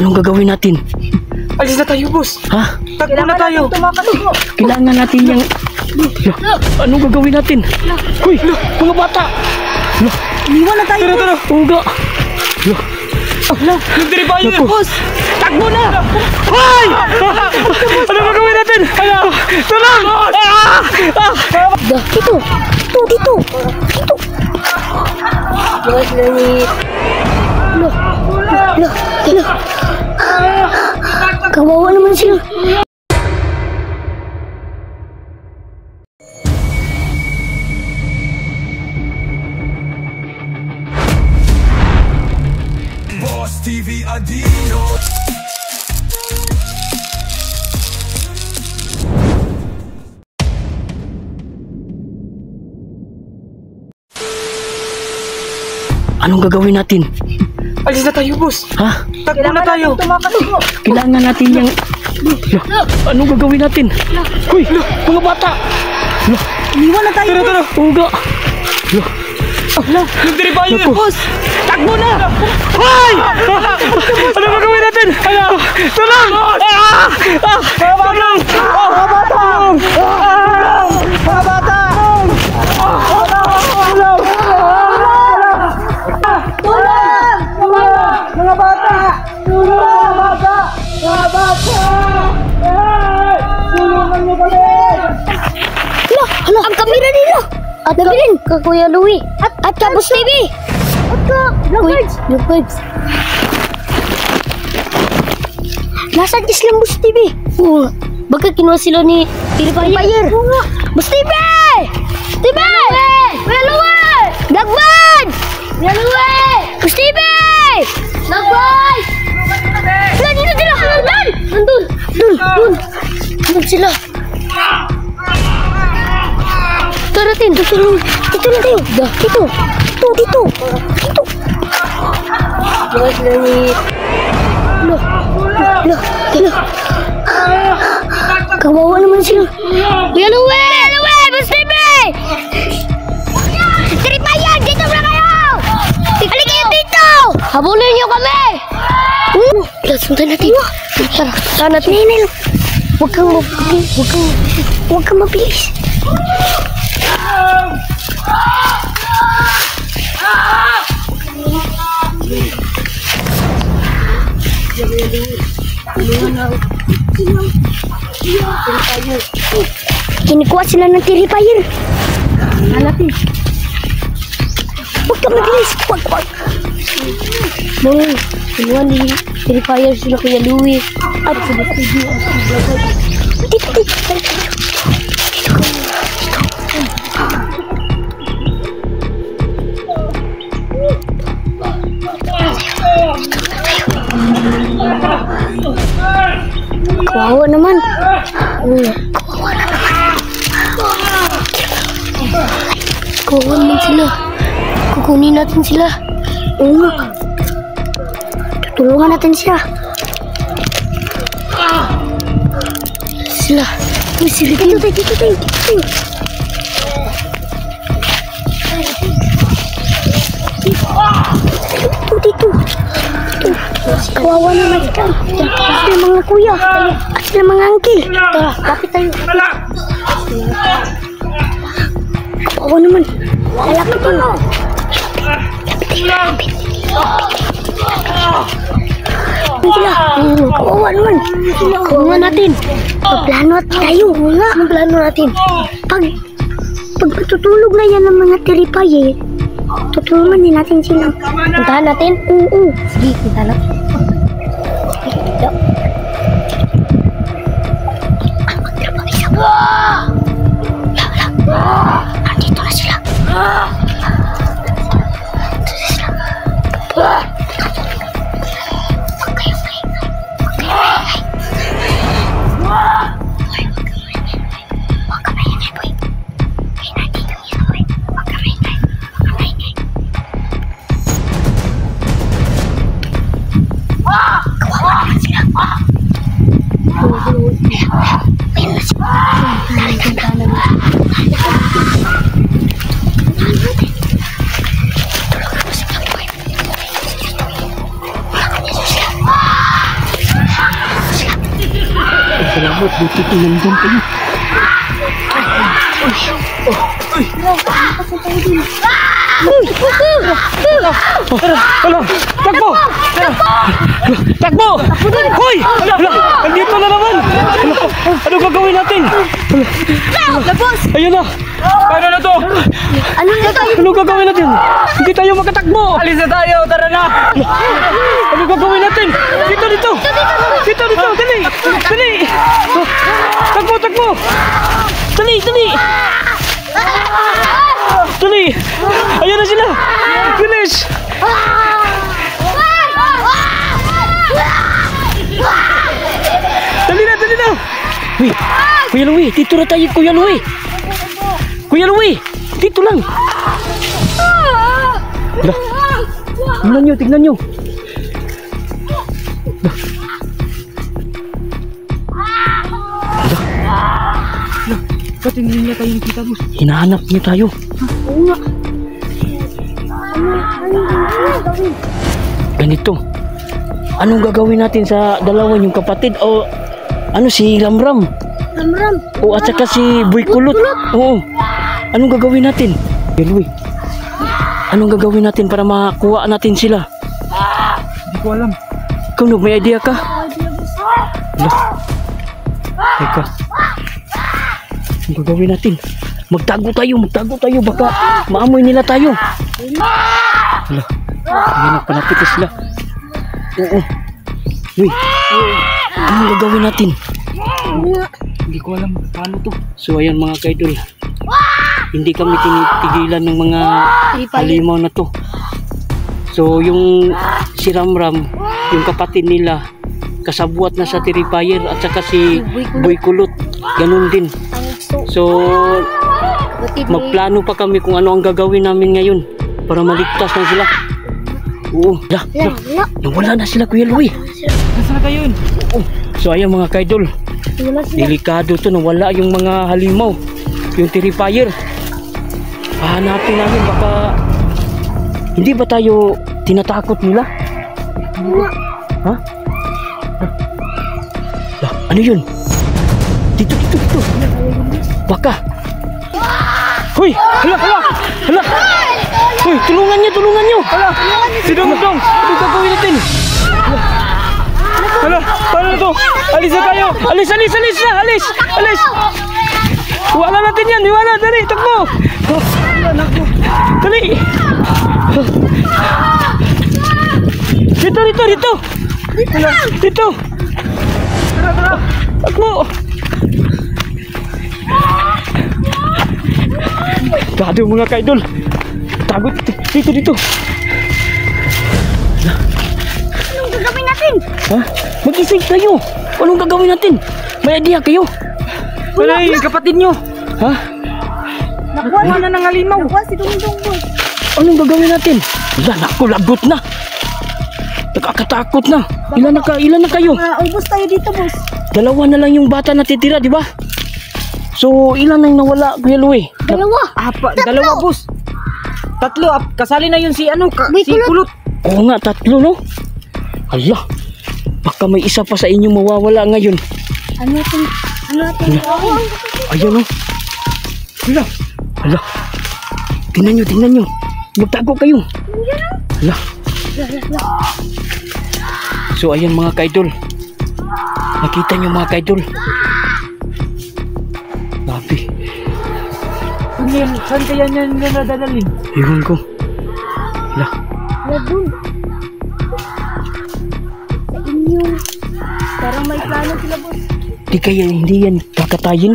Anong gagawin natin? Alis na tayo, boss. Ha? Takbo na tayo. Kailangan natin yung... Anong gagawin natin? Hoy! Mga bata! Iwan na tayo. Tara. Uga! Yung tiripayan, boss. Takbo na! Hoy! Anong gagawin natin? Tulong! Dito. Bukas langit. Loh. Kawawa naman sila. Boss TV Adino. Anong gagawin natin? Alis na tayo, boss. Ha? Takbo na tayo. Kailangan natin yung... Anong gagawin natin? Hoy! Mga bata! Iwan na tayo. Tara. Uga! Yung tiripayan, boss. Takbo na! Hoy! Anong gagawin natin? Tulong! Hala, ang kamera nila. At Gabilin, ka Kuya Louie. At ka Boss TV. At ka Vlogbirds. Nasaan ka sila Boss TV? Oo. Baka kinuha sila ni Tiripayer. Boss TV! Kuya Louie! Vlogbirds! Kuya Louie! Boss TV! Vlogbirds! Dito sila! Nandun sila. Tara, Tin. Dito lang tayo. Dito. Bukas langit. Loh. Kawawa naman sila. Kuya Louie! Boss TV! Tiripayan! Dito na kayo! Halika kayo dito! Habulin niyo kami! Sundan natin. Tara natin. Nenel. Huwag kang mabilis. Kinikuha sila ng Tiripayer. Hanapin. Huwag kang mabilis. Huwag. Kinuha ni Tiripayer sila Kuya Louie. At sila TV. Dito. Kawawa naman. Kawawa naman sila. Kukunin natin sila. Tutulungan natin sila. Dito tayo. Dito. Kawawa naman sila. Sila mga kuya. At sila mga angkil. Tara, kapit tayo. Kawawa naman. Lalapit tayo. Lapit. Sila. Kawawa naman. Kawawa natin. Magplano tayo. Anong plano natin? Pag matutulog na yan ng mga Tiripayer, tutulungan din natin sila. Puntahan natin? Oo. Sige, puntahan natin. Nandito na sila. Salamat, buti ko nandun kayo. Hala! Takbo! Takbo! Hoy! Hala! Andito na naman! Ano gagawin natin? Boss! Ayun na! Paano na to? Ano gagawin natin? Hindi tayo makatakbo! Alis na tayo, tara na! Ano gagawin natin? Dito! Dali! Dali! Takbo! Dali! Dali! Ayun na sila! Bilis! Dali na! Uy! Kuya Louie! Dito na tayo, Kuya Louie! Kuya Louie! Dito lang! Hala! Tignan nyo! Ba't hindi niya tayo nakita, boss? Hinahanap niya tayo. Oo nga. Ano gawin? Ganito. Anong gagawin natin sa dalawa, yung kapatid o ano, si Lamram Lamram. o at saka si Boy Kulot? Oo. Anong gagawin natin? Louie, anong gagawin natin para makuha natin sila? Hindi ko alam. Ikaw, may idea ka? Hala. Teka. Anong gagawin natin? Magtago tayo, baka maamoy nila tayo. Hala. Ayan, palapit na sila. Oo. Uy. Anong gagawin natin? Hindi ko alam paano to. So ayan mga kaidol. Hindi kami tinitigilan ng mga halimaw na to. So yung si Ramram, yung kapatid nila, kasabuat na sa Terrifier at saka si Boy Kulot. Ganun din. So magplano pa kami kung ano ang gagawin namin ngayon para maligtas na sila. Oo. Nawala na sila, Kuya Louie. Nasaan na kayo yun? Oo. So ayan mga kaidol. Delikado to, nawala yung mga halimaw, yung Terrifier. Hanapin namin, baka hindi ba tayo tinatakot nila? Ha? Ano yun? Dito. Baka. Hoy! Hala! Hoy, tulungan nyo! Hala! Si Dong! Ano gagawin natin? Hala! Paano na to? Alis na tayo! Alis! Iwala natin yan! Dali! Takbo! Dali! Dito! Tara! Takbo! Gado mga kaidol! Tagot! Dito! Anong gagawin natin? Ha? Mag-isip kayo! Anong gagawin natin? May idea kayo? Wala yung kapatid nyo! Ha? Nakuha na ng halimaw! Nakuha si Dong, boss. Anong gagawin natin? Wala na ako, lagot na! Nakakatakot na! Ilan na kayo? Ubus tayo dito, boss. Dalawa na lang yung bata na titira, di ba? So, ilan ang nawala, Kuya Louie? Dalawa. Dalawa, boss! Tatlo! Kasali na yun si si Kulot! Oo nga, 3, no? Hala! Baka may isa pa sa inyo mawawala ngayon. Ano natin gawin? Ayan, no? Hala! Tingnan nyo! Magtago kayo! Hala! So, ayan mga kaidol. Nakita nyo mga kaidol. Grabe. Saan kaya niya nadadalhin? Ewan ko. Hala. Dun. Sa inyo. Parang may plano sila, boss. Hindi yan kakatayin?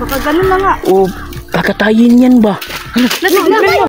Baka ganun na nga. O kakatayin yan ba? Tignan mo.